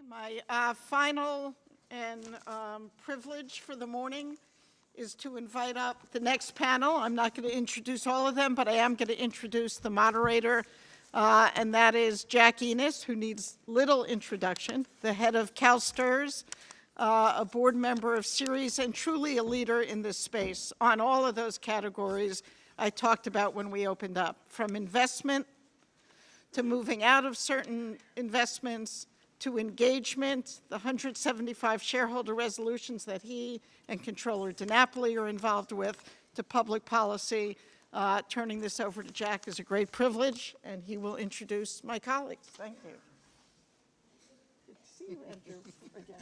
My final and privilege for the morning is to invite up the next panel. I'm not going to introduce all of them, but I am going to introduce the moderator, and that is Jack Ehnes, who needs little introduction, the head of CalSTRS, a board member of Ceres, and truly a leader in this space on all of those categories I talked about when we opened up, from investment to moving out of certain investments, to engagement, the 175 shareholder resolutions that he and Comptroller DiNapoli are involved with, to public policy. Turning this over to Jack is a great privilege, and he will introduce my colleagues. Thank you. Good to see you, Andrew, again.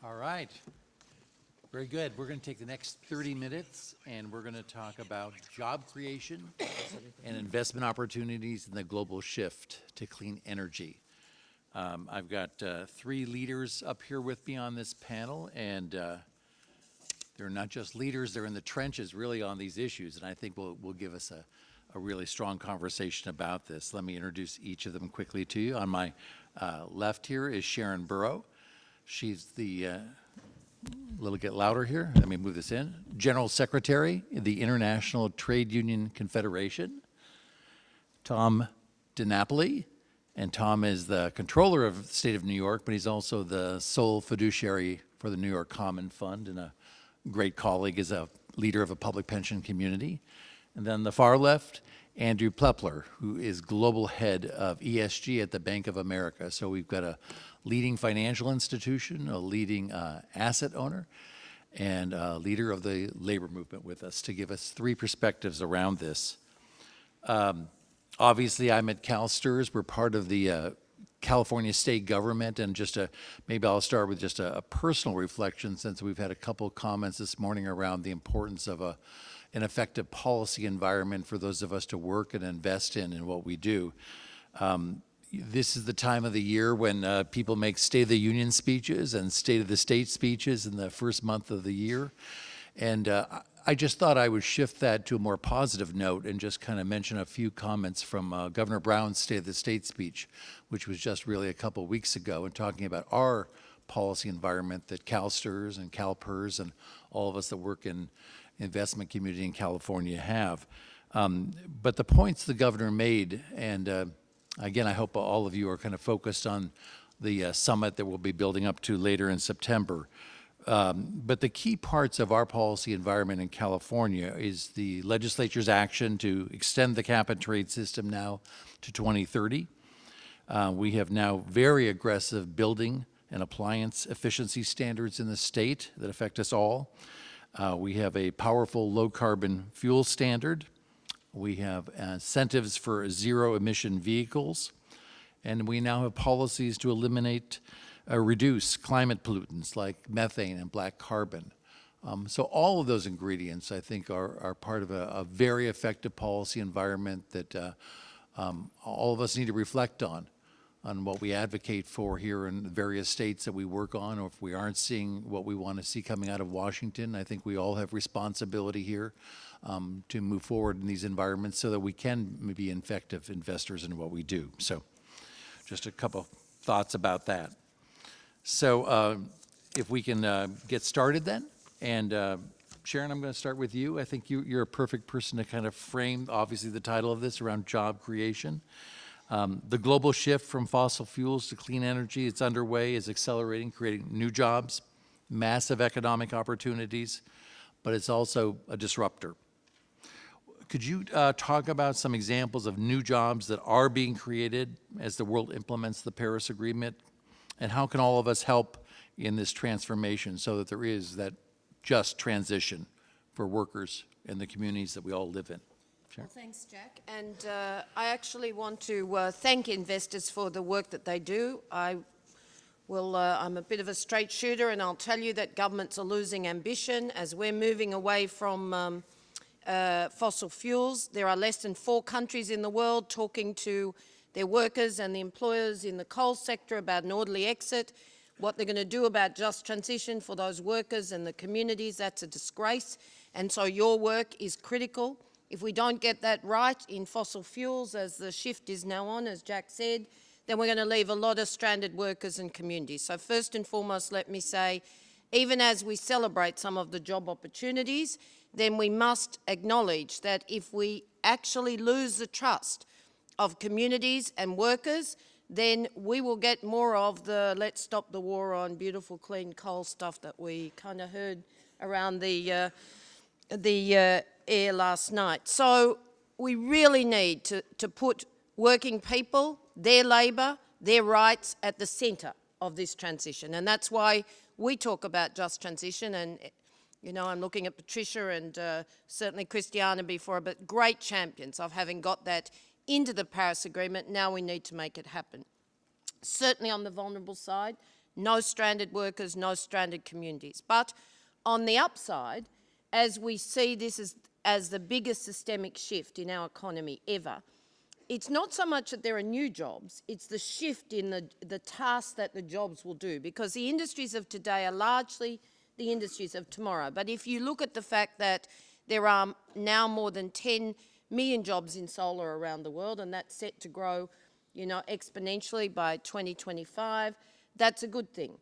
All right. Very good. We're going to take the next 30 minutes and we're going to talk about job creation and investment opportunities in the global shift to clean energy. I've got three leaders up here with me on this panel, and they're not just leaders, they're in the trenches really on these issues, and I think will give us a really strong conversation about this. Let me introduce each of them quickly to you. On my left here is Sharan Burrow. She's the a little get louder here. Let me move this in. General Secretary of the International Trade Union Confederation. Tom DiNapoli, and Tom is the Comptroller of the State of New York, but he's also the sole fiduciary for the New York Common Fund and a great colleague as a leader of a public pension community. And then the far left, Andrew Plepler, who is Global Head of ESG at the Bank of America. So we've got a leading financial institution, a leading asset owner, and a leader of the labor movement with us to give us three perspectives around this. Obviously, I'm at CalSTRS. We're part of the California state government, and maybe I'll start with just a personal reflection, since we've had a couple comments this morning around the importance of an effective policy environment for those of us to work and invest in what we do. This is the time of the year when people make State of the Union speeches and State of the State speeches in the first month of the year. And I just thought I would shift that to a more positive note and just kind of mention a few comments from Governor Brown's State of the State speech, which was just really a couple weeks ago, and talking about our policy environment that CalSTRS and CalPERS and all of us that work in investment community in California have. But the points the governor made, and again, I hope all of you are kind of focused on the summit that we'll be building up to later in September. But the key parts of our policy environment in California is the legislature's action to extend the cap-and-trade system now to 2030. We have now very aggressive building and appliance efficiency standards in the state that affect us all. We have a powerful low-carbon fuel standard. We have incentives for zero-emission vehicles. And we now have policies to eliminate reduce climate pollutants like methane and black carbon. So all of those ingredients, I think, are part of a very effective policy environment that all of us need to reflect on what we advocate for here in the various states that we work on, or if we aren't seeing what we want to see coming out of Washington. I think we all have responsibility here to move forward in these environments so that we can be effective investors in what we do. So just a couple thoughts about that. So if we can get started then, and Sharan, I'm going to start with you. I think you're a perfect person to kind of frame, obviously, the title of this around job creation. The global shift from fossil fuels to clean energy, it's underway, is accelerating, creating new jobs, massive economic opportunities, but it's also a disruptor. Could you talk about some examples of new jobs that are being created as the world implements the Paris Agreement? And how can all of us help in this transformation so that there is that just transition for workers in the communities that we all live in? Sure. Well, thanks, Jack. And I actually want to thank investors for the work that they do. I'm a bit of a straight shooter, and I'll tell you that governments are losing ambition as we're moving away from fossil fuels. There are less than 4 countries in the world talking to their workers and the employers in the coal sector about an orderly exit. what they're going to do about just transition for those workers and the communities. That's a disgrace. And so your work is critical. If we don't get that right in fossil fuels, as the shift is now on, as Jack said, then we're going to leave a lot of stranded workers and communities. So first and foremost, let me say, even as we celebrate some of the job opportunities, then we must acknowledge that if we actually lose the trust of communities and workers, then we will get more of the let's stop the war on beautiful clean coal stuff that we kind of heard around the air last night. So we really need to put working people, their labour, their rights at the centre of this transition. And that's why we talk about just transition. And, you know, I'm looking at Patricia and certainly Christiana before, but great champions of having got that into the Paris Agreement. Now we need to make it happen. Certainly on the vulnerable side, no stranded workers, no stranded communities. But on the upside, as we see this as the biggest systemic shift in our economy ever, it's not so much that there are new jobs, it's the shift in the tasks that the jobs will do, because the industries of today are largely the industries of tomorrow. But if you look at the fact that there are now more than 10 million jobs in solar around the world, and that's set to grow, you know, exponentially by 2025, that's a good thing.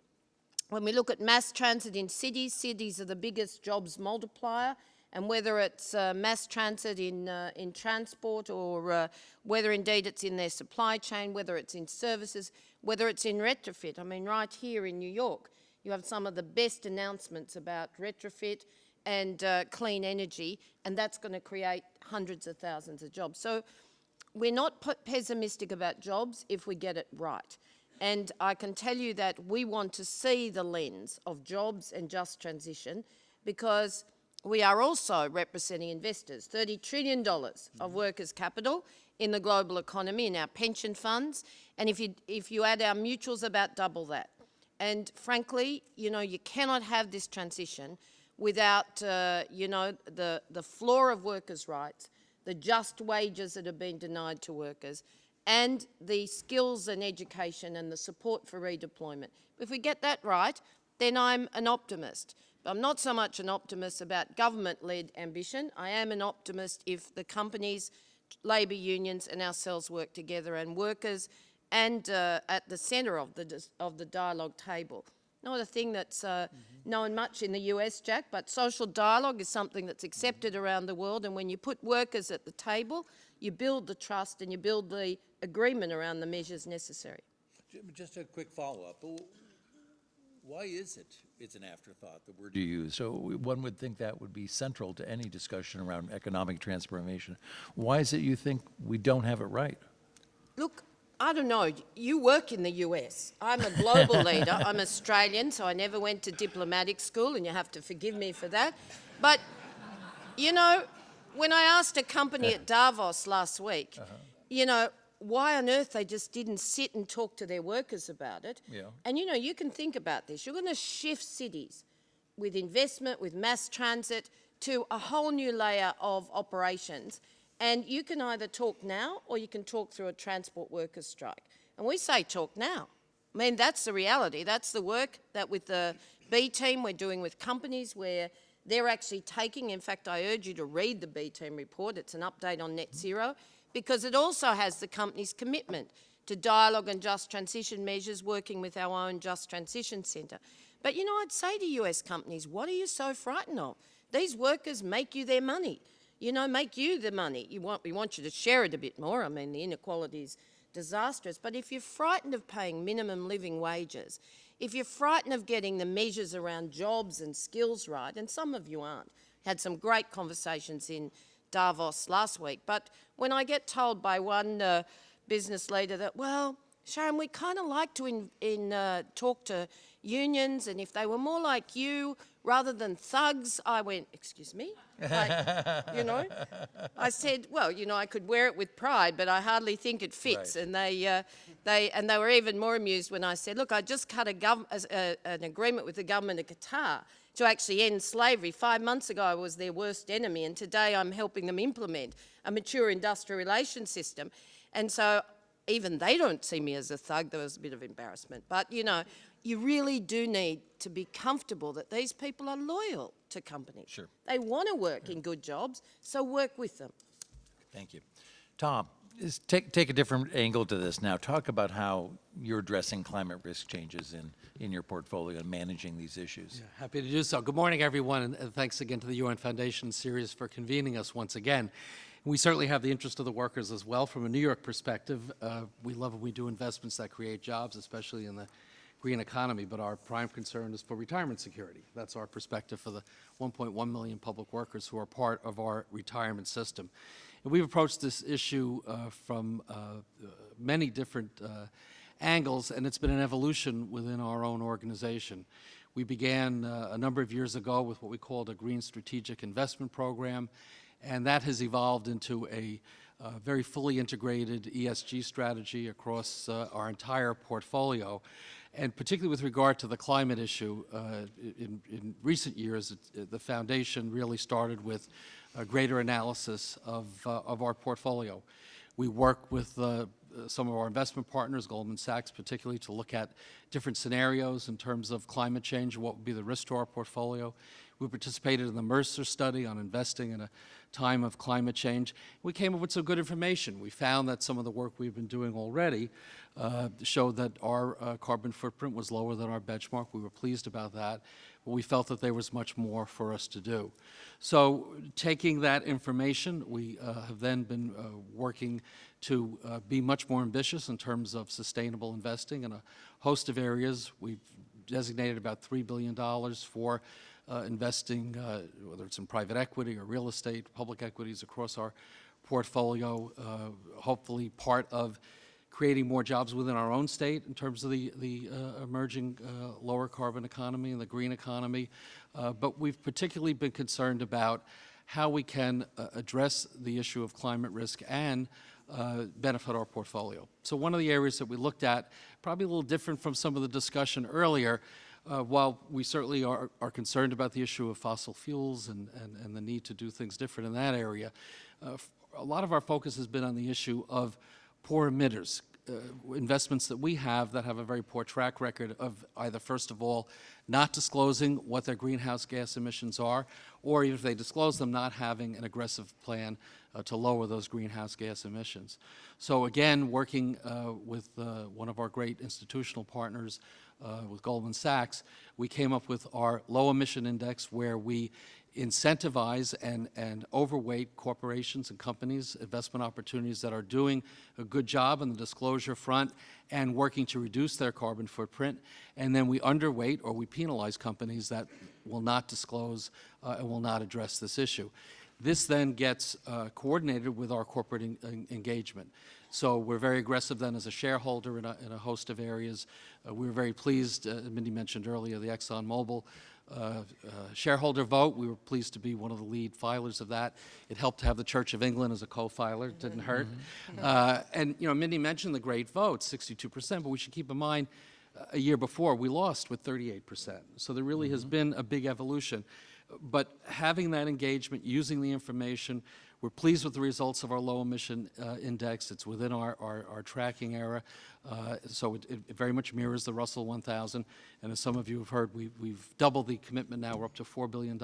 When we look at mass transit in cities, cities are the biggest jobs multiplier, and whether it's mass transit in transport or whether indeed it's in their supply chain, whether it's in services, whether it's in retrofit. I mean, right here in New York, you have some of the best announcements about retrofit and clean energy, and that's going to create hundreds of thousands of jobs. So we're not pessimistic about jobs if we get it right. And I can tell you that we want to see the lens of jobs and just transition, because we are also representing investors, $30 trillion of workers' capital in the global economy, in our pension funds. And if you add our mutuals, about double that. And frankly, you know, you cannot have this transition without, you know, the floor of workers' rights, the just wages that have been denied to workers, and the skills and education and the support for redeployment. If we get that right, then I'm an optimist. But I'm not so much an optimist about government-led ambition. I am an optimist if the companies, labour unions and ourselves work together, and workers and at the centre of the dialogue table. Not a thing that's known much in the US, Jack, but social dialogue is something that's accepted around the world, and when you put workers at the table, you build the trust and you build the agreement around the measures necessary. Just a quick follow-up. Why is it's an afterthought, the word you use? So one would think that would be central to any discussion around economic transformation. Why is it you think we don't have it right? Look, I don't know. You work in the US. I'm a global leader. I'm Australian, so I never went to diplomatic school, and you have to forgive me for that. But, you know, when I asked a company at Davos last week, you know, why on earth they just didn't sit and talk to their workers about it. Yeah. And, you know, you can think about this. You're going to shift cities with investment, with mass transit, to a whole new layer of operations. And you can either talk now or you can talk through a transport workers' strike. And we say talk now. I mean, that's the reality. That's the work that with the B team we're doing with companies where they're actually taking, in fact, I urge you to read the B team report. It's an update on net zero, because it also has the company's commitment to dialogue and just transition measures, working with our own Just Transition Centre. But, you know, I'd say to US companies, what are you so frightened of? These workers make you their money. You know, make you the money. We want you to share it a bit more. I mean, the inequality is disastrous. But if you're frightened of paying minimum living wages, if you're frightened of getting the measures around jobs and skills right, and some of you aren't, had some great conversations in Davos last week, but when I get told by one business leader that, well, Sharon, we kind of like to talk to unions, and if they were more like you rather than thugs, I went, excuse me? You know? I said, well, you know, I could wear it with pride, but I hardly think it fits. Right. And they were even more amused when I said, look, I just cut an agreement with the government of Qatar to actually end slavery. 5 months ago, I was their worst enemy, and today I'm helping them implement a mature industrial relations system. And so even they don't see me as a thug. There was a bit of embarrassment. But, you know, you really do need to be comfortable that these people are loyal to companies. Sure. They want to work in good jobs, so work with them. Thank you. Tom, take a different angle to this now. Talk about how you're addressing climate risk changes in your portfolio and managing these issues. Yeah, happy to do so. Good morning, everyone, and thanks again to the UN Foundation series for convening us once again. We certainly have the interest of the workers as well. From a New York perspective, we love when we do investments that create jobs, especially in the green economy, but our prime concern is for retirement security. That's our perspective for the 1.1 million public workers who are part of our retirement system. And we've approached this issue from many different angles, and it's been an evolution within our own organization. We began a number of years ago with what we called a Green Strategic Investment Program, and that has evolved into a very fully integrated ESG strategy across our entire portfolio. And particularly with regard to the climate issue, in recent years, the foundation really started with a greater analysis of our portfolio. We work with some of our investment partners, Goldman Sachs particularly, to look at different scenarios in terms of climate change and what would be the risk to our portfolio. We participated in the Mercer study on investing in a time of climate change. We came up with some good information. We found that some of the work we've been doing already showed that our carbon footprint was lower than our benchmark. We were pleased about that, but we felt that there was much more for us to do. So taking that information, we have then been working to be much more ambitious in terms of sustainable investing in a host of areas. We've designated about $3 billion for investing, whether it's in private equity or real estate, public equities across our portfolio, hopefully part of creating more jobs within our own state in terms of the emerging lower carbon economy and the green economy. But we've particularly been concerned about how we can address the issue of climate risk and benefit our portfolio. So one of the areas that we looked at, probably a little different from some of the discussion earlier, while we certainly are concerned about the issue of fossil fuels and the need to do things different in that area, a lot of our focus has been on the issue of poor emitters, investments that we have that have a very poor track record of either, first of all, not disclosing what their greenhouse gas emissions are, or even if they disclose them, not having an aggressive plan to lower those greenhouse gas emissions. So again, working with one of our great institutional partners, with Goldman Sachs, we came up with our low emission index where we incentivize and overweight corporations and companies, investment opportunities that are doing a good job on the disclosure front and working to reduce their carbon footprint. And then we underweight or we penalize companies that will not disclose and will not address this issue. This then gets coordinated with our corporate engagement. So we're very aggressive then as a shareholder in a host of areas. We were very pleased, Mindy mentioned earlier, the ExxonMobil shareholder vote. We were pleased to be one of the lead filers of that. It helped to have the Church of England as a co-filer. It didn't hurt. And, you know, Mindy mentioned the great vote, 62%, but we should keep in mind a year before we lost with 38%. So there really has been a big evolution. But having that engagement, using the information, we're pleased with the results of our low emission index. It's within our tracking era. So it very much mirrors the Russell 1000. And as some of you have heard, we've doubled the commitment now. We're up to $4 billion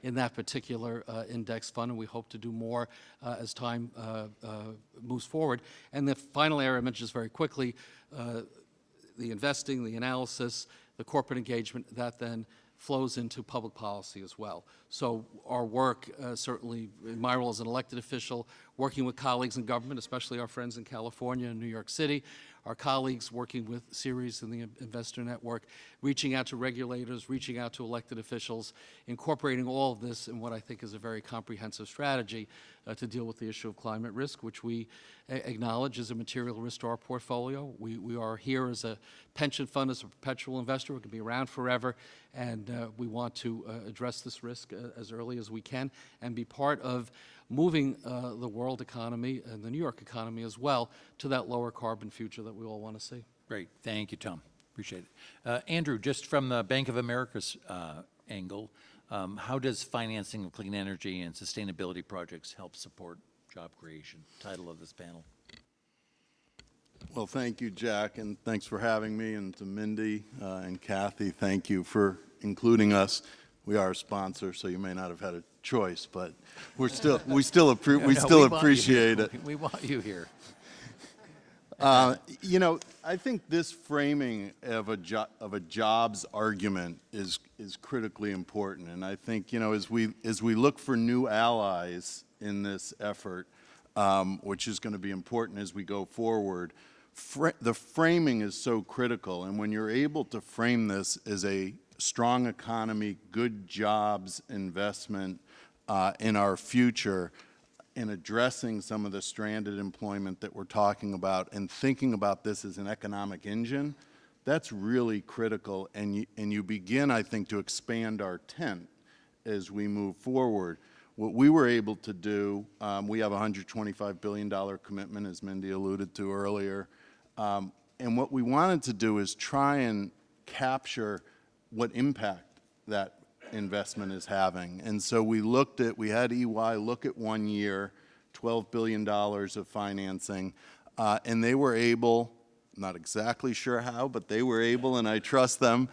in that particular index fund, and we hope to do more as time moves forward. And the final area I mentioned just very quickly, the investing, the analysis, the corporate engagement, that then flows into public policy as well. So our work, certainly in my role as an elected official, working with colleagues in government, especially our friends in California and New York City, our colleagues working with Ceres and the Investor Network, reaching out to regulators, reaching out to elected officials, incorporating all of this in what I think is a very comprehensive strategy to deal with the issue of climate risk, which we acknowledge is a material risk to our portfolio. We are here as a pension fund, as a perpetual investor. We can be around forever, and we want to address this risk as early as we can and be part of moving the world economy and the New York economy as well to that lower carbon future that we all want to see. Great. Thank you, Tom. Appreciate it. Andrew, just from the Bank of America's angle, how does financing of clean energy and sustainability projects help support job creation? Title of this panel. Well, thank you, Jack, and thanks for having me, and to Mindy and Kathy, thank you for including us. We are a sponsor, so you may not have had a choice, but we still appreciate it. We want you here. You know, I think this framing of a jobs argument is critically important, and I think, you know, as we look for new allies in this effort, which is going to be important as we go forward, the framing is so critical, and when you're able to frame this as a strong economy, good jobs, investment in our future, in addressing some of the stranded employment that we're talking about and thinking about this as an economic engine, that's really critical. And you begin, I think, to expand our tent as we move forward. What we were able to do, we have a $125 billion commitment, as Mindy alluded to earlier. And what we wanted to do is try and capture what impact that investment is having. And so we had EY look at 1 year, $12 billion of financing, and they were able, not exactly sure how, but they were able, and I trust them,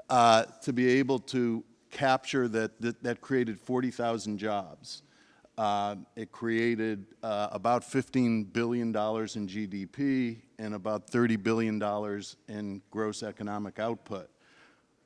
to be able to capture that created 40,000 jobs. It created about $15 billion in GDP and about $30 billion in gross economic output.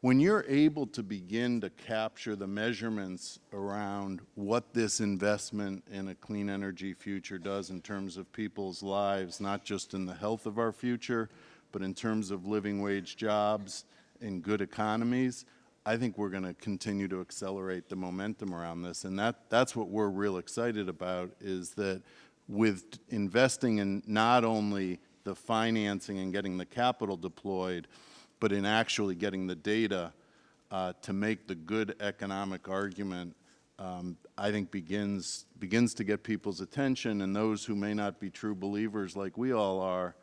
When you're able to begin to capture the measurements around what this investment in a clean energy future does in terms of people's lives, not just in the health of our future, but in terms of living wage jobs and good economies, I think we're going to continue to accelerate the momentum around this. And that's what we're real excited about, is that with investing in not only the financing and getting the capital deployed, but in actually getting the data to make the good economic argument, I think begins to get people's attention, and those who may not be true believers like we all are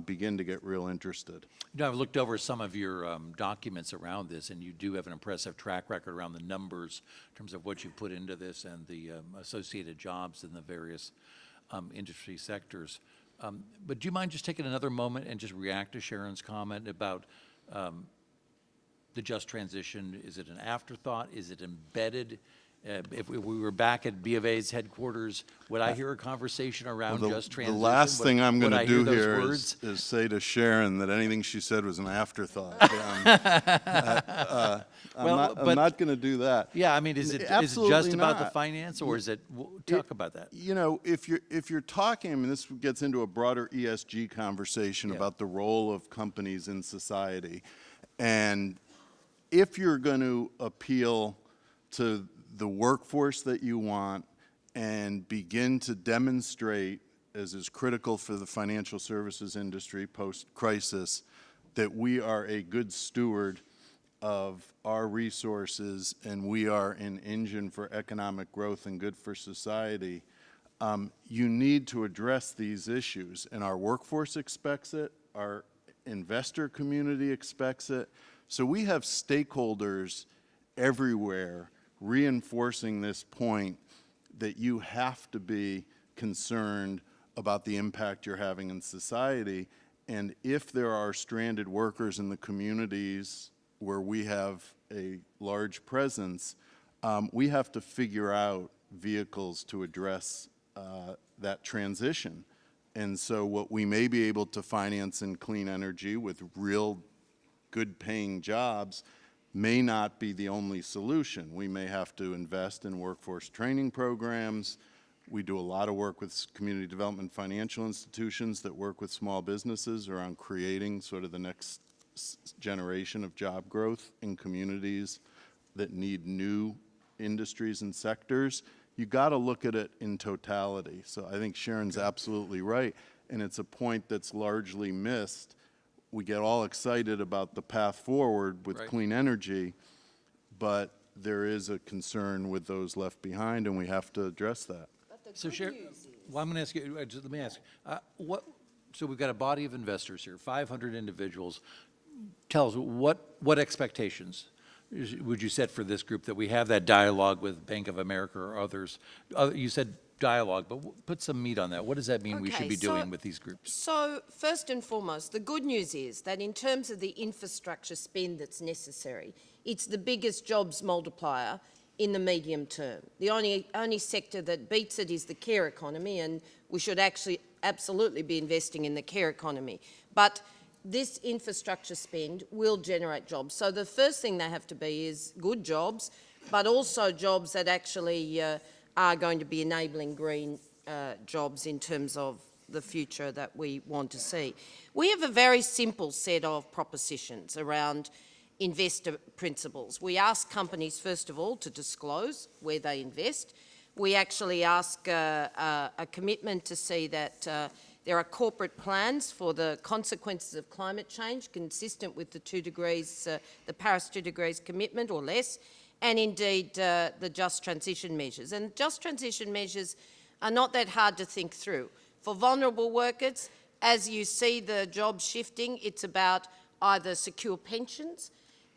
begin to get real interested. You know, I've looked over some of your documents around this, and you do have an impressive track record around the numbers in terms of what you put into this and the associated jobs in the various industry sectors. But do you mind just taking another moment and just react to Sharon's comment about the just transition? Is it an afterthought? Is it embedded? If we were back at B of A's headquarters, would I hear a conversation around just transition? The last thing I'm going to do here is say to Sharon that anything she said was an afterthought. I'm not going to do that. Yeah, I mean, is it Absolutely just about the not. finance, or is it, talk about that. You know, if you're talking, I mean, this gets into a broader ESG conversation about the role of companies in society. And if you're going to appeal to the workforce that you want and begin to demonstrate, as is critical for the financial services industry post-crisis, that we are a good steward of our resources and we are an engine for economic growth and good for society, you need to address these issues. And our workforce expects it, our investor community expects it. So we have stakeholders everywhere reinforcing this point that you have to be concerned about the impact you're having in society. And if there are stranded workers in the communities where we have a large presence, we have to figure out vehicles to address that transition. And so what we may be able to finance in clean energy with real good paying jobs may not be the only solution. We may have to invest in workforce training programs. We do a lot of work with community development financial institutions that work with small businesses around creating sort of the next generation of job growth in communities that need new industries and sectors. You got to look at it in totality. So I think Sharon's absolutely right, and it's a point that's largely missed. We get all excited about the path forward with clean energy, but there is a concern with those left behind, and we have to address that. So Sharon, well, I'm going to ask you, let me ask, so we've got a body of investors here, 500 individuals. Tell us, what expectations would you set for this group, that we have that dialogue with Bank of America or others? You said dialogue, but put some meat on that. What does that mean we should Okay, be so- doing with these groups? So first and foremost, the good news is that in terms of the infrastructure spend that's necessary, it's the biggest jobs multiplier in the medium term. The only sector that beats it is the care economy, and we should actually absolutely be investing in the care economy. But this infrastructure spend will generate jobs. So the first thing they have to be is good jobs, but also jobs that actually are going to be enabling green jobs in terms of the future that we want to see. We have a very simple set of propositions around investor principles. We ask companies, first of all, to disclose where they invest. We actually ask a commitment to see that there are corporate plans for the consequences of climate change consistent with the 2 degrees, the Paris 2 degrees commitment or less, and indeed the just transition measures. And just transition measures are not that hard to think through. For vulnerable workers, as you see the jobs shifting, it's about either secure pensions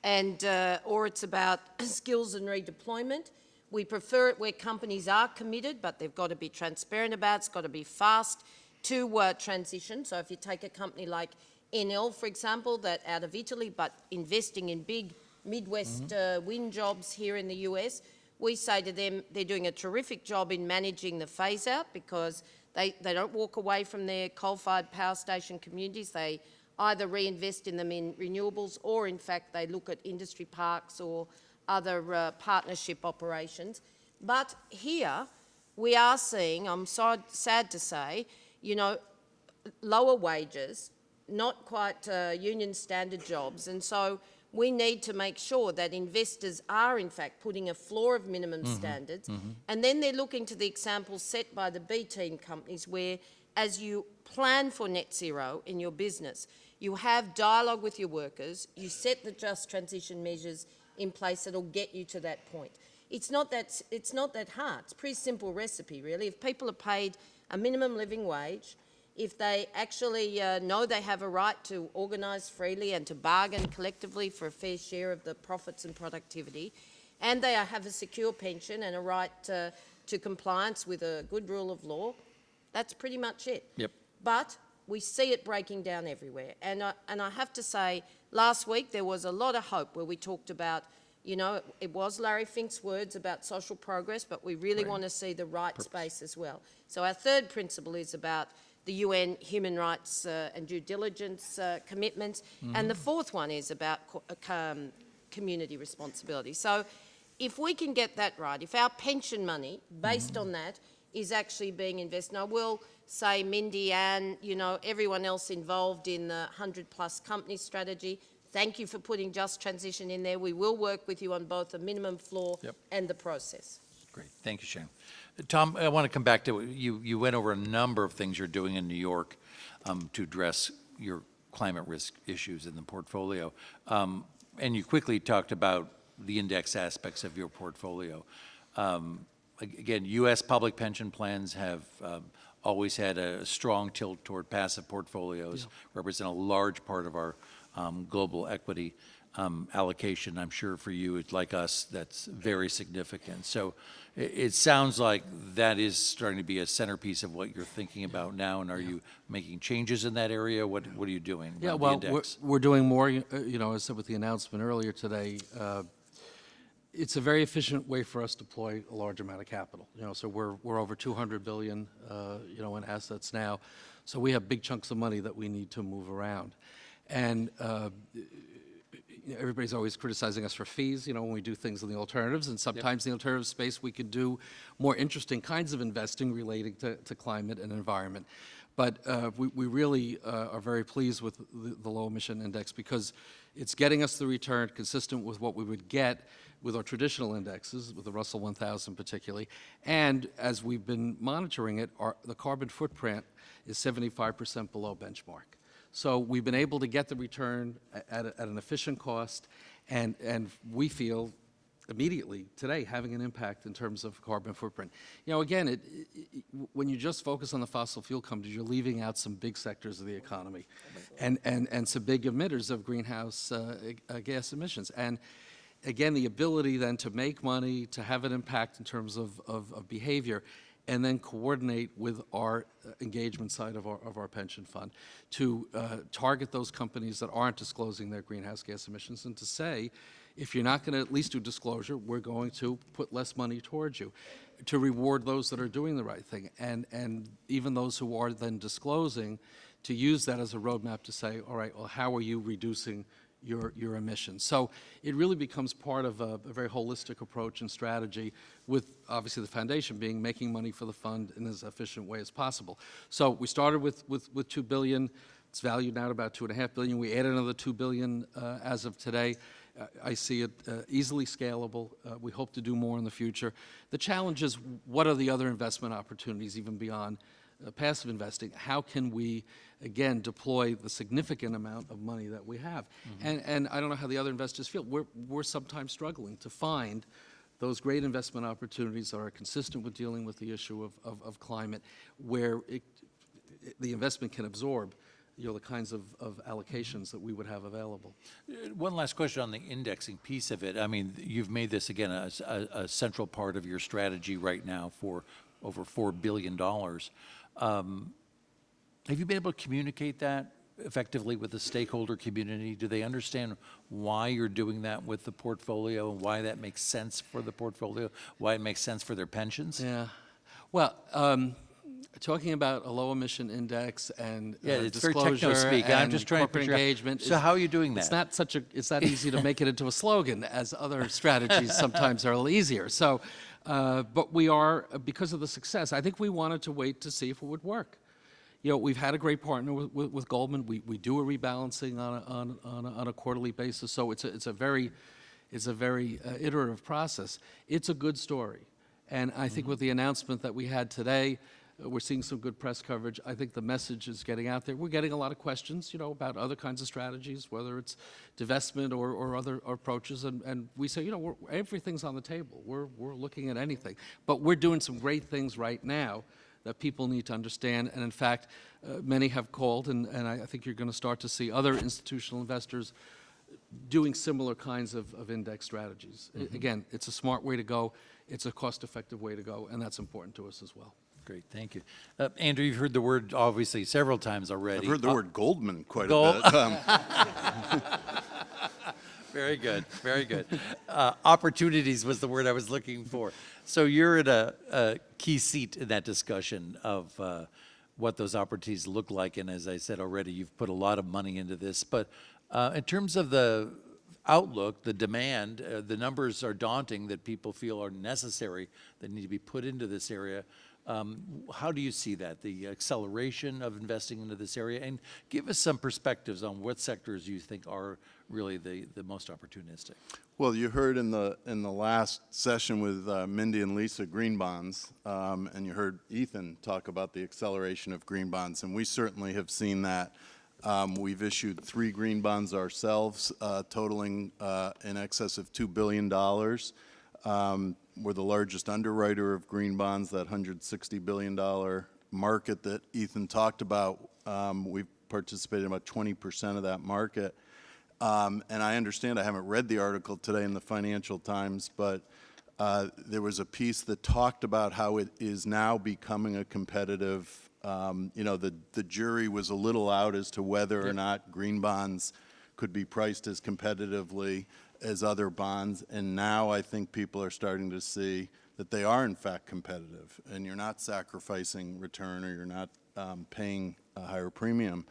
and or it's about skills and redeployment. We prefer it where companies are committed, but they've got to be transparent about it. It's got to be fast to transition. So if you take a company like Enel, for example, that out of Italy, but investing in big Midwest wind jobs here in the US, we say to them they're doing a terrific job in managing the phase out because they don't walk away from their coal-fired power station communities. They either reinvest in them in renewables or, in fact, they look at industry parks or other partnership operations. But here we are seeing, I'm so sad to say, you know, lower wages, not quite union standard jobs. And so we need to make sure that investors are, in fact, putting a floor of minimum standards. And then they're looking to the examples set by the B team companies where, as you plan for net zero in your business, you have dialogue with your workers, you set the just transition measures in place that'll get you to that point. It's not that hard. It's a pretty simple recipe, really. If people are paid a minimum living wage, if they actually know they have a right to organise freely and to bargain collectively for a fair share of the profits and productivity, and they have a secure pension and a right to compliance with a good rule of law, that's pretty much it. Yep. But we see it breaking down everywhere. And I have to say, last week there was a lot of hope where we talked about, you know, it was Larry Fink's words about social progress, but we really want to see the right space as well. So our third principle is about the UN human rights and due diligence commitments. And the fourth one is about community responsibility. So if we can get that right, if our pension money, based on that, is actually being invested, and I will say, Mindy, and you know, everyone else involved in the 100-plus company strategy, thank you for putting just transition in there. We will work with you on both the minimum floor and the process. Great. Thank you, Sharon. Tom, I want to come back to you. You went over a number of things you're doing in New York to address your climate risk issues in the portfolio. And you quickly talked about the index aspects of your portfolio. Again, U.S. public pension plans have always had a strong tilt toward passive portfolios, represent a large part of our global equity allocation. I'm sure for you, it's like us, that's very significant. So it sounds like that is starting to be a centerpiece of what you're thinking about now. And are you making changes in that area? What are you doing? Yeah, around well, the index? we're doing more, you know, as I said with the announcement earlier today. It's a very efficient way for us to deploy a large amount of capital. You know, so we're over 200 billion, you know, in assets now. So we have big chunks of money that we need to move around. And everybody's always criticizing us for fees, you know, when we do things in the alternatives, and sometimes in the alternative space we could do more interesting kinds of investing relating to climate and environment. But we really are very pleased with the low emission index because it's getting us the return consistent with what we would get with our traditional indexes, with the Russell 1000 particularly. And as we've been monitoring it, the carbon footprint is 75% below benchmark. So we've been able to get the return at an efficient cost, and we feel immediately today having an impact in terms of carbon footprint. You know, again, when you just focus on the fossil fuel companies, you're leaving out some big sectors of the economy and some big emitters of greenhouse gas emissions. And again, the ability then to make money, to have an impact in terms of behavior, and then coordinate with our engagement side of our pension fund to target those companies that aren't disclosing their greenhouse gas emissions, and to say, if you're not going to at least do disclosure, we're going to put less money towards you, to reward those that are doing the right thing, and even those who are then disclosing, to use that as a roadmap to say, all right, well, how are you reducing your emissions? So it really becomes part of a very holistic approach and strategy, with obviously the foundation being making money for the fund in as efficient way as possible. So we started with $2 billion. It's valued now at about $2.5 billion. We added another $2 billion as of today. I see it easily scalable. We hope to do more in the future. The challenge is, what are the other investment opportunities, even beyond passive investing? How can we, again, deploy the significant amount of money that we have? And I don't know how the other investors feel. We're sometimes struggling to find those great investment opportunities that are consistent with dealing with the issue of climate, where the investment can absorb the kinds of allocations that we would have available. One last question on the indexing piece of it. I mean, you've made this, again, a central part of your strategy right now for over $4 billion. Have you been able to communicate that effectively with the stakeholder community? Do they understand why you're doing that with the portfolio, and why that makes sense for the portfolio, why it makes sense for their pensions? Yeah. Well, talking about a low emission index and it's very disclosure techno-speak. I'm just trying to corporate figure out, engagement. so how are you doing that? It's not easy to make it into a slogan, as other strategies sometimes are a little easier. So, but we are, because of the success, I think we wanted to wait to see if it would work. We've had a great partner with Goldman. We do a rebalancing on a quarterly basis. So it's a very iterative process. It's a good story. And I think with the announcement that we had today, we're seeing some good press coverage. I think the message is getting out there. We're getting a lot of questions, about other kinds of strategies, whether it's divestment or other approaches. And we say, everything's on the table. We're looking at anything. But we're doing some great things right now that people need to understand. And in fact, many have called, and I think you're going to start to see other institutional investors doing similar kinds of index strategies. Again, it's a smart way to go. It's a cost-effective way to go, and that's important to us as well. Great, thank you. Andrew, you've heard the word, obviously, several times already. I've heard the word Goldman quite Gold- a bit. Very good, very good. Opportunities was the word I was looking for. So you're at a key seat in that discussion of what those opportunities look like. And as I said already, you've put a lot of money into this. But in terms of the outlook, the demand, the numbers are daunting that people feel are necessary, that need to be put into this area. How do you see that, the acceleration of investing into this area? And give us some perspectives on what sectors you think are really the most opportunistic. Well, you heard in the last session with Mindy and Lisa, green bonds, and you heard Ethan talk about the acceleration of green bonds, and we certainly have seen that. We've issued 3 green bonds ourselves, totaling in excess of $2 billion. We're the largest underwriter of green bonds, that $160 billion market that Ethan talked about. We've participated in about 20% of that market. And I understand, I haven't read the article today in the Financial Times, but there was a piece that talked about how it is now becoming a competitive, the jury was a little out as to whether or not green bonds could be priced as competitively as other bonds, and now I think people are starting to see that they are in fact competitive, and you're not sacrificing return, or you're not paying a higher premium.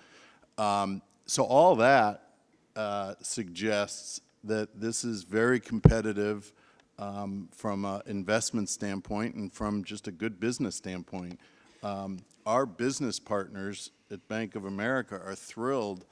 So all that suggests that this is very competitive from an investment standpoint and from just a good business standpoint. Our business partners at Bank of America are thrilled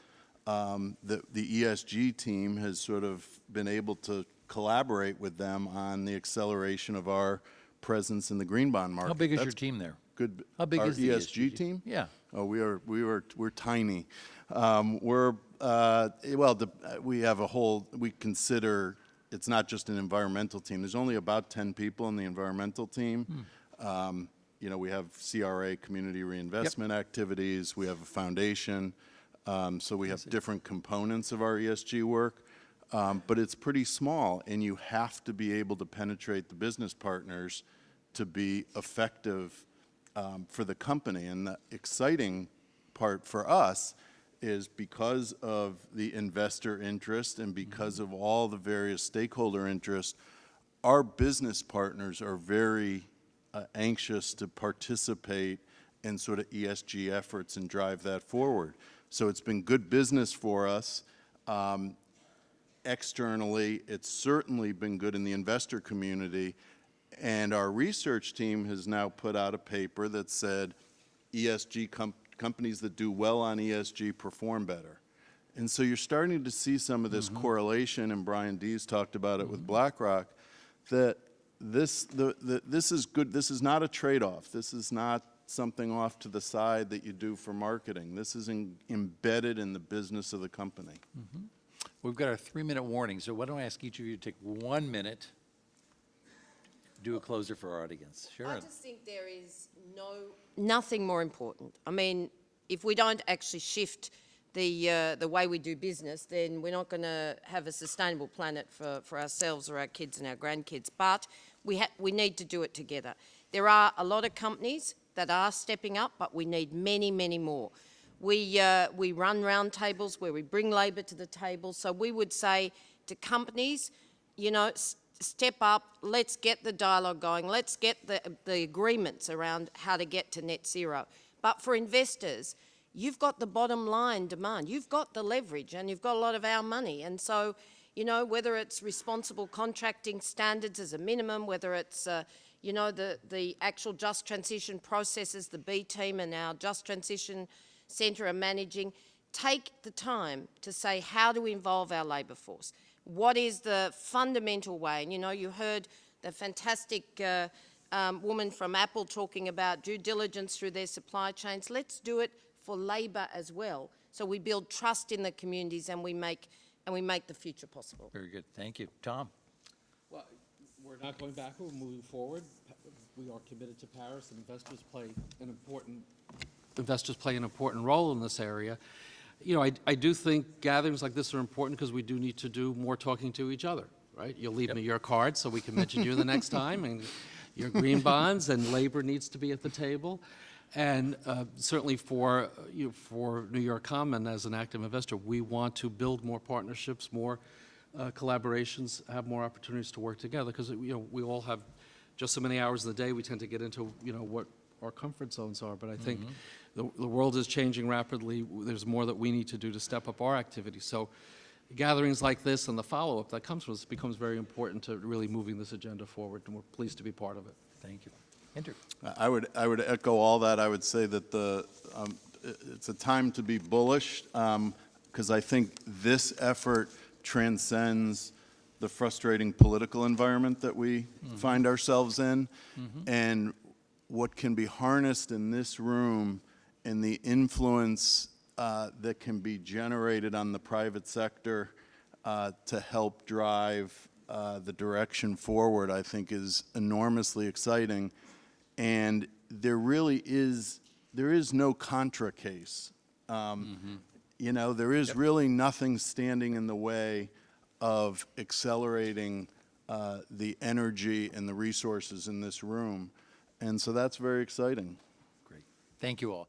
that the ESG team has sort of been able to collaborate with them on the acceleration of our presence in the green bond market. How big is your team there? Good. How big Our is the ESG team? Yeah. Oh, we're tiny. We have a whole, we consider, it's not just an environmental team. There's only about 10 people in the environmental team. We have CRA, community reinvestment activities. We have a foundation. So we have different components of our ESG work. But it's pretty small, and you have to be able to penetrate the business partners to be effective for the company. And the exciting part for us is because of the investor interest and because of all the various stakeholder interest, our business partners are very anxious to participate in sort of ESG efforts and drive that forward. So it's been good business for us. Externally, it's certainly been good in the investor community. And our research team has now put out a paper that said ESG companies that do well on ESG perform better. And so you're starting to see some of this correlation, and Brian Dees talked about it with BlackRock, that this is good. This is not a trade-off. This is not something off to the side that you do for marketing. This is embedded in the business of the company. We've got our 3-minute warning, so why don't I ask each of you to take 1 minute, do a closer for our audience. I Sharon. just think there is nothing more important. I mean, if we don't actually shift the way we do business, then we're not going to have a sustainable planet for ourselves or our kids and our grandkids. But we need to do it together. There are a lot of companies that are stepping up, but we need many, many more. We run roundtables where we bring labour to the table. So we would say to companies, you know, step up, let's get the dialogue going, let's get the agreements around how to get to net zero. But for investors, you've got the bottom line demand, you've got the leverage, and you've got a lot of our money. And so, you know, whether it's responsible contracting standards as a minimum, whether it's, you know, the actual just transition processes, the B team and our just transition centre are managing, take the time to say, how do we involve our labour force? What is the fundamental way? And, you know, you heard the fantastic woman from Apple talking about due diligence through their supply chains. Let's do it for labour as well. So we build trust in the communities and we make the future possible. Very good. Thank you. Tom. Well, we're not going backward, we're moving forward. We are committed to Paris, and investors play an important role in this area. You know, I do think gatherings like this are important because we do need to do more talking to each other, right? You'll leave me your card so we can mention you the next time, and your green bonds, and labor needs to be at the table. And certainly for New York Common, as an active investor, we want to build more partnerships, more collaborations, have more opportunities to work together, because you know, we all have just so many hours in the day. We tend to get into, you know, what our comfort zones are, but I think the world is changing rapidly. There's more that we need to do to step up our activities. So gatherings like this and the follow-up that comes from this becomes very important to really moving this agenda forward, and we're pleased to be part of it. Thank you. Andrew. I would echo all that. I would say that it's a time to be bullish, because I think this effort transcends the frustrating political environment that we find ourselves in, and what can be harnessed in this room and the influence that can be generated on the private sector to help drive the direction forward, I think is enormously exciting. And there is no contra case. You know, there is really nothing standing in the way of accelerating the energy and the resources in this room. And so that's very exciting. Great. Thank you all.